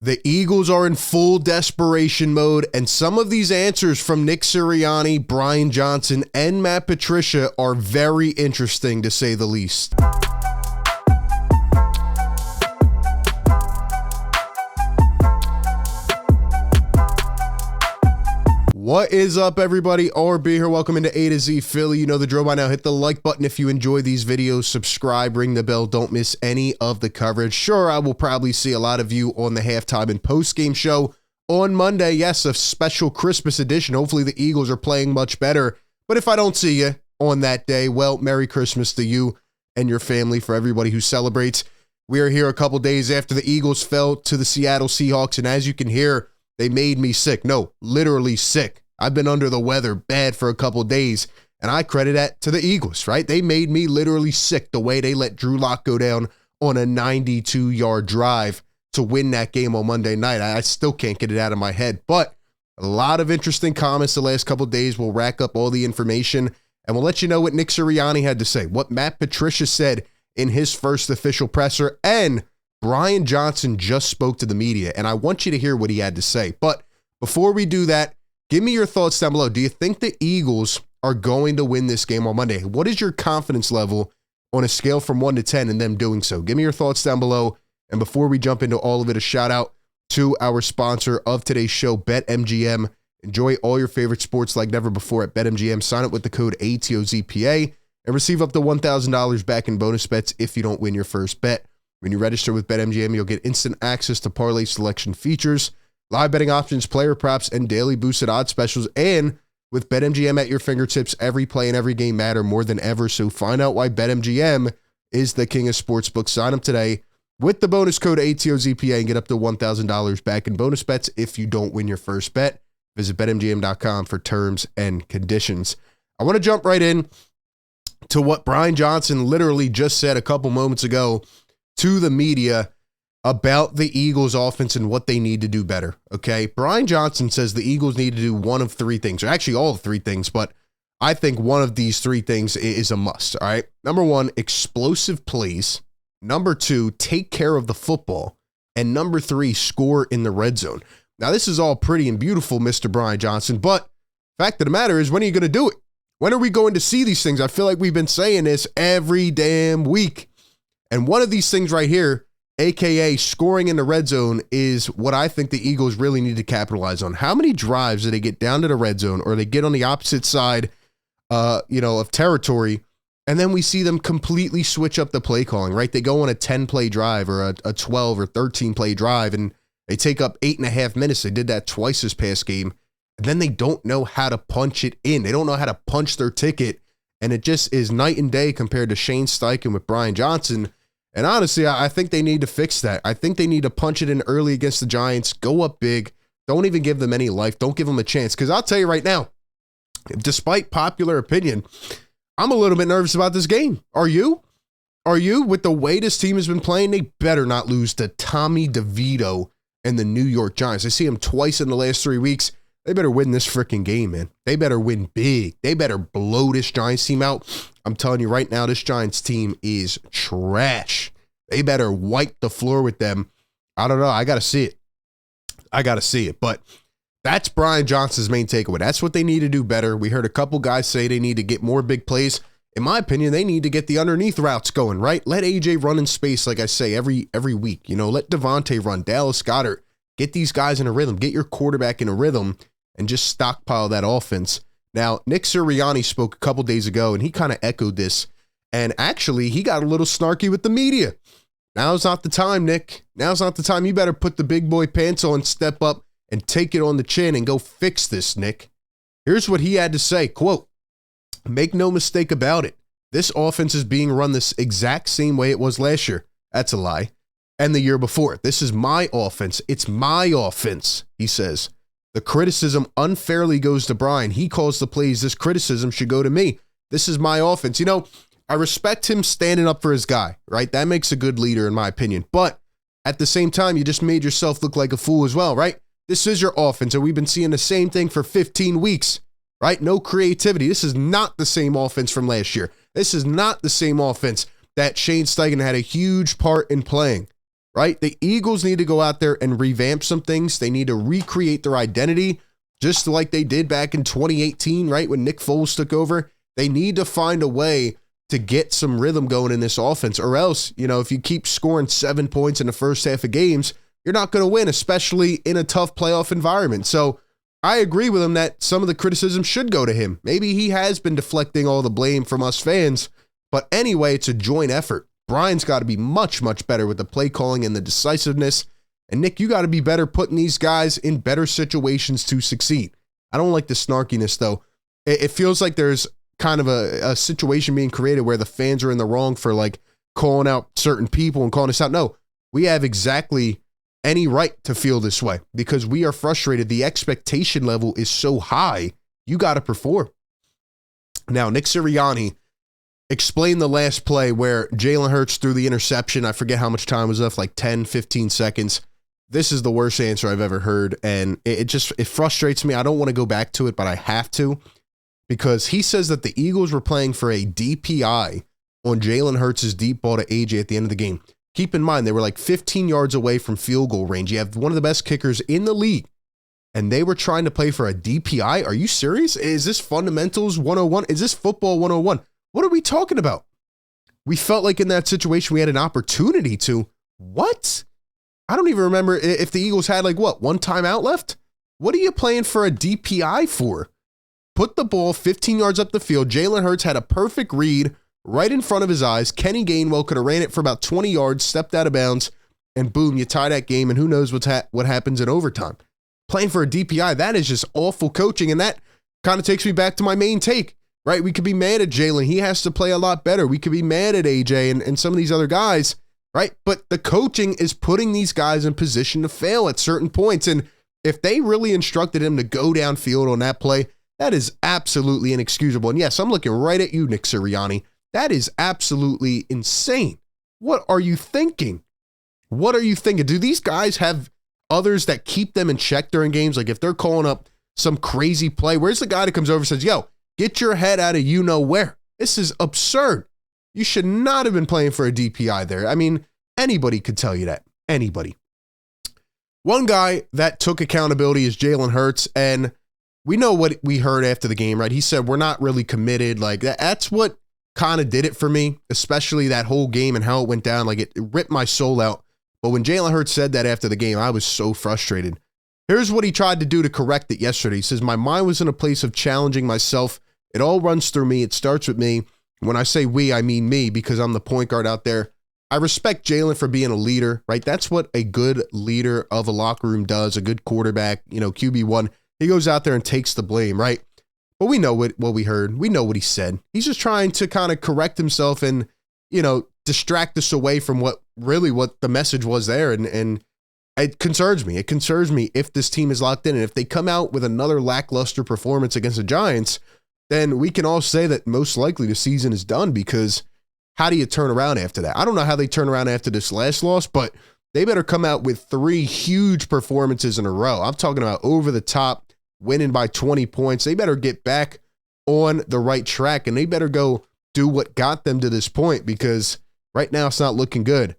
The Eagles are in full desperation mode, and some of these answers from Nick Sirianni, Brian Johnson, and Matt Patricia are very interesting, to say the least. What is up, everybody? RB here. Welcome into A to Z Philly. You know the drill by now. Hit the like button if you enjoy these videos. Subscribe, ring the bell. Don't miss any of the coverage. Sure, I will probably see a lot of you on the halftime and post-game show on Monday. Yes, a special Christmas edition. Hopefully the Eagles are playing much better. But if I don't see you on that day, well, Merry Christmas to you and your family, for everybody who celebrates. We are here a couple days after the Eagles fell to the Seattle Seahawks, and as you can hear, they made me sick. No, literally sick. I've been under the weather bad for a couple days, and I credit that to the Eagles, right? They made me literally sick the way they let Drew Lock go down on a 92-yard drive to win that game on Monday night. I still can't get it out of my head, but a lot of interesting comments the last couple days. We'll rack up all the information, and we'll let you know what Nick Sirianni had to say, what Matt Patricia said in his first official presser, and Brian Johnson just spoke to the media, and I want you to hear what he had to say. But before we do that, give me your thoughts down below. Do you think the Eagles are going to win this game on Monday? What is your confidence level on a scale from 1 to 10 in them doing so? Give me your thoughts down below. And before we jump into all of it, a shout out to our sponsor of today's show, BetMGM. Enjoy all your favorite sports like never before at BetMGM. Sign up with the code ATOZPA and receive up to $1,000 back in bonus bets if you don't win your first bet. When you register with BetMGM, you'll get instant access to parlay selection features, live betting options, player props, and daily boosted odds specials. And with BetMGM at your fingertips, every play and every game matter more than ever. So find out why BetMGM is the king of sportsbooks. Sign up today with the bonus code ATOZPA and get up to $1,000 back in bonus bets if you don't win your first bet. Visit BetMGM.com for terms and conditions. I want to jump right in to what Brian Johnson literally just said a couple moments ago to the media about the Eagles offense and what they need to do better. Okay. Brian Johnson says the Eagles need to do one of three things, or actually all three things, but I think one of these three things is a must. All right. Number one, explosive plays. Number two, take care of the football. And number three, score in the red zone. Now, this is all pretty and beautiful, Mr. Brian Johnson, but fact of the matter is, when are you going to do it? When are we going to see these things? I feel like we've been saying this every damn week. And one of these things right here, AKA scoring in the red zone, is what I think the Eagles really need to capitalize on. How many drives do they get down to the red zone, or they get on the opposite side, of territory, and then we see them completely switch up the play calling, right? They go on a 10-play drive or a 12 or 13-play drive, and they take up 8.5 minutes. They did that twice this past game, and then they don't know how to punch it in. They don't know how to punch their ticket, and it just is night and day compared to Shane Steichen with Brian Johnson. And honestly, I think they need to fix that. I think they need to punch it in early against the Giants, go up big, don't even give them any life, don't give them a chance. Because I'll tell you right now, despite popular opinion, I'm a little bit nervous about this game. Are you? Are you? With the way this team has been playing, they better not lose to Tommy DeVito and the New York Giants. I see them twice in the last 3 weeks. They better win this freaking game, man. They better win big. They better blow this Giants team out. I'm telling you right now, this Giants team is trash. They better wipe the floor with them. I don't know. I got to see it. I got to see it. But that's Brian Johnson's main takeaway. That's what they need to do better. We heard a couple guys say they need to get more big plays. In my opinion, they need to get the underneath routes going, right? Let AJ run in space, like I say, every week. You know, let Devontae run, Dallas Goedert. Get these guys in a rhythm. Get your quarterback in a rhythm and just stockpile that offense. Now, Nick Sirianni spoke a couple days ago, and he kind of echoed this. And actually, he got a little snarky with the media. Now's not the time, Nick. Now's not the time. You better put the big boy pants on, step up, and take it on the chin and go fix this, Nick. Here's what he had to say, quote, "Make no mistake about it. This offense is being run this exact same way it was last year." That's a lie. And the year before. This is my offense. It's my offense, he says. The criticism unfairly goes to Brian. He calls the plays. This criticism should go to me. This is my offense. You know, I respect him standing up for his guy, right? That makes a good leader, in my opinion. But at the same time, you just made yourself look like a fool as well, right? This is your offense, and we've been seeing the same thing for 15 weeks, right? No creativity. This is not the same offense from last year. This is not the same offense that Shane Steichen had a huge part in playing. right? The Eagles need to go out there and revamp some things. They need to recreate their identity, just like they did back in 2018, right? When Nick Foles took over. They need to find a way to get some rhythm going in this offense, or else, if you keep scoring 7 points in the first half of games, you're not going to win, especially in a tough playoff environment. So I agree with him that some of the criticism should go to him. Maybe he has been deflecting all the blame from us fans, but anyway, it's a joint effort. Brian's got to be much, much better with the play calling and the decisiveness. And Nick, you got to be better putting these guys in better situations to succeed. I don't like the snarkiness, though. It feels like there's kind of a situation being created where the fans are in the wrong for like calling out certain people and calling us out. No, we have exactly any right to feel this way because we are frustrated. The expectation level is so high. You got to perform. Now, Nick Sirianni explained the last play where Jalen Hurts threw the interception. I forget how much time was left, like 10, 15 seconds. This is the worst answer I've ever heard. And it frustrates me. I don't want to go back to it, but I have to. Because he says that the Eagles were playing for a DPI on Jalen Hurts' deep ball to AJ at the end of the game. Keep in mind, they were like 15 yards away from field goal range. You have one of the best kickers in the league, and they were trying to play for a DPI? Are you serious? Is this fundamentals 101? Is this football 101? What are we talking about? We felt like in that situation we had an opportunity to. What? I don't even remember if the Eagles had one timeout left? What are you playing for a DPI for? Put the ball 15 yards up the field. Jalen Hurts had a perfect read right in front of his eyes. Kenny Gainwell could have ran it for about 20 yards, stepped out of bounds, and boom, you tie that game, and who knows what happens in overtime. Playing for a DPI, that is just awful coaching, and that kind of takes me back to my main take, right? We could be mad at Jalen. He has to play a lot better. We could be mad at AJ and some of these other guys, right? But the coaching is putting these guys in position to fail at certain points, and if they really instructed him to go downfield on that play, that is absolutely inexcusable. And yes, I'm looking right at you, Nick Sirianni. That is absolutely insane. What are you thinking? What are you thinking? Do these guys have others that keep them in check during games? Like if they're calling up some crazy play, where's the guy that comes over and says, yo, get your head out of you know where? This is absurd. You should not have been playing for a DPI there. I mean, anybody could tell you that. Anybody. One guy that took accountability is Jalen Hurts, and we know what we heard after the game, right? He said, we're not really committed. Like that's what kind of did it for me, especially that whole game and how it went down. Like it ripped my soul out. But when Jalen Hurts said that after the game, I was so frustrated. Here's what he tried to do to correct it yesterday. He says, my mind was in a place of challenging myself. It all runs through me. It starts with me. When I say we, I mean me because I'm the point guard out there. I respect Jalen for being a leader, right? That's what a good leader of a locker room does, a good quarterback, QB1. He goes out there and takes the blame, right? But we know what we heard. We know what he said. He's just trying to kind of correct himself and, distract us away from what the message was there. And it concerns me. It concerns me if this team is locked in. And if they come out with another lackluster performance against the Giants, then we can all say that most likely the season is done because how do you turn around after that? I don't know how they turn around after this last loss, but they better come out with 3 huge performances in a row. I'm talking about over the top, winning by 20 points. They better get back on the right track, and they better go do what got them to this point because right now it's not looking good.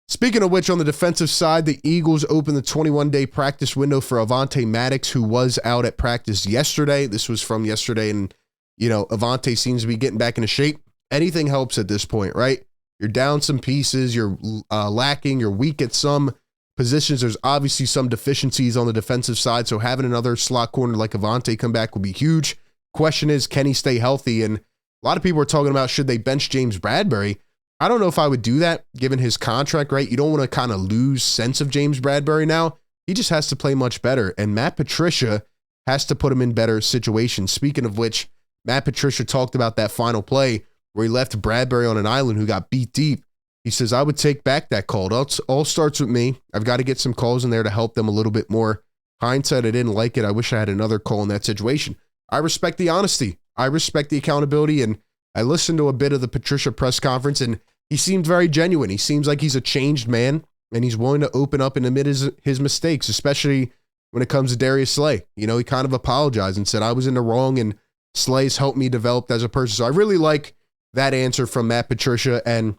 Speaking of which, on the defensive side, the Eagles opened the 21-day practice window for Avonte Maddox, who was out at practice yesterday. This was from yesterday, and, Avonte seems to be getting back into shape. Anything helps at this point, right? You're down some pieces, you're lacking, you're weak at some positions. There's obviously some deficiencies on the defensive side, so having another slot corner like Avonte come back will be huge. Question is, can he stay healthy? And a lot of people are talking about should they bench James Bradbury. I don't know if I would do that given his contract, right? You don't want to kind of lose sense of James Bradbury now. He just has to play much better, and Matt Patricia has to put him in better situations. Speaking of which, Matt Patricia talked about that final play where he left Bradbury on an island who got beat deep. He says, I would take back that call. It all starts with me. I've got to get some calls in there to help them a little bit more. Hindsight, I didn't like it. I wish I had another call in that situation. I respect the honesty. I respect the accountability. And I listened to a bit of the Patricia press conference, and he seemed very genuine. He seems like he's a changed man, and he's willing to open up and admit his mistakes, especially when it comes to Darius Slay. He kind of apologized and said, I was in the wrong, and Slay's helped me develop as a person. So I really like that answer from Matt Patricia, and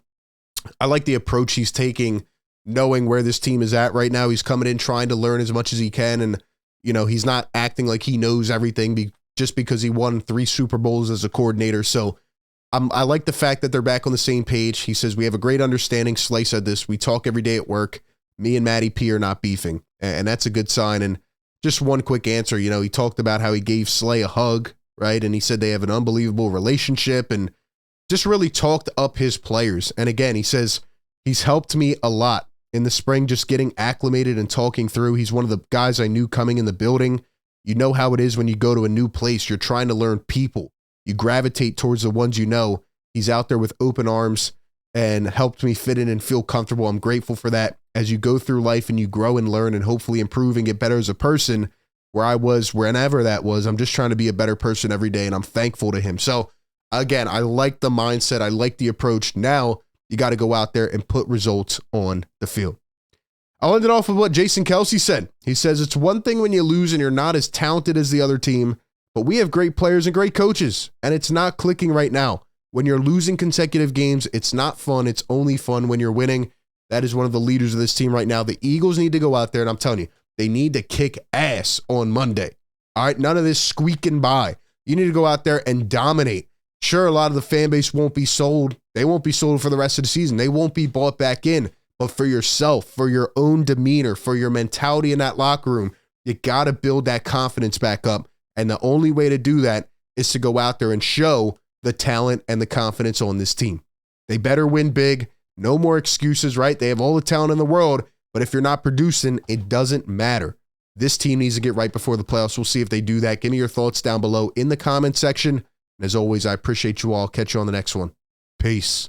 I like the approach he's taking knowing where this team is at right now. He's coming in trying to learn as much as he can. And, you know, he's not acting like he knows everything just because he won 3 Super Bowls as a coordinator. So I like the fact that they're back on the same page. He says, we have a great understanding. Slay said this. We talk every day at work. Me and Matty P are not beefing. And that's a good sign. And just one quick answer, you know, he talked about how he gave Slay a hug, right? And he said they have an unbelievable relationship and just really talked up his players. And again, he says, he's helped me a lot in the spring, just getting acclimated and talking through. He's one of the guys I knew coming in the building. You know how it is when you go to a new place. You're trying to learn people. You gravitate towards the ones you know. He's out there with open arms and helped me fit in and feel comfortable. I'm grateful for that. As you go through life and you grow and learn and hopefully improve and get better as a person, where I was, whenever that was, I'm just trying to be a better person every day, and I'm thankful to him. So again, I like the mindset. I like the approach. Now you got to go out there and put results on the field. I'll end it off with what Jason Kelsey said. He says, it's one thing when you lose and you're not as talented as the other team, but we have great players and great coaches, and it's not clicking right now. When you're losing consecutive games, it's not fun. It's only fun when you're winning. That is one of the leaders of this team right now. The Eagles need to go out there, and I'm telling you, they need to kick ass on Monday. All right, none of this squeaking by. You need to go out there and dominate. Sure, a lot of the fan base won't be sold. They won't be sold for the rest of the season. They won't be bought back in. But for yourself, for your own demeanor, for your mentality in that locker room, you got to build that confidence back up. And the only way to do that is to go out there and show the talent and the confidence on this team. They better win big. No more excuses, right? They have all the talent in the world, but if you're not producing, it doesn't matter. This team needs to get right before the playoffs. We'll see if they do that. Give me your thoughts down below in the comment section. And as always, I appreciate you all. Catch you on the next one. Peace.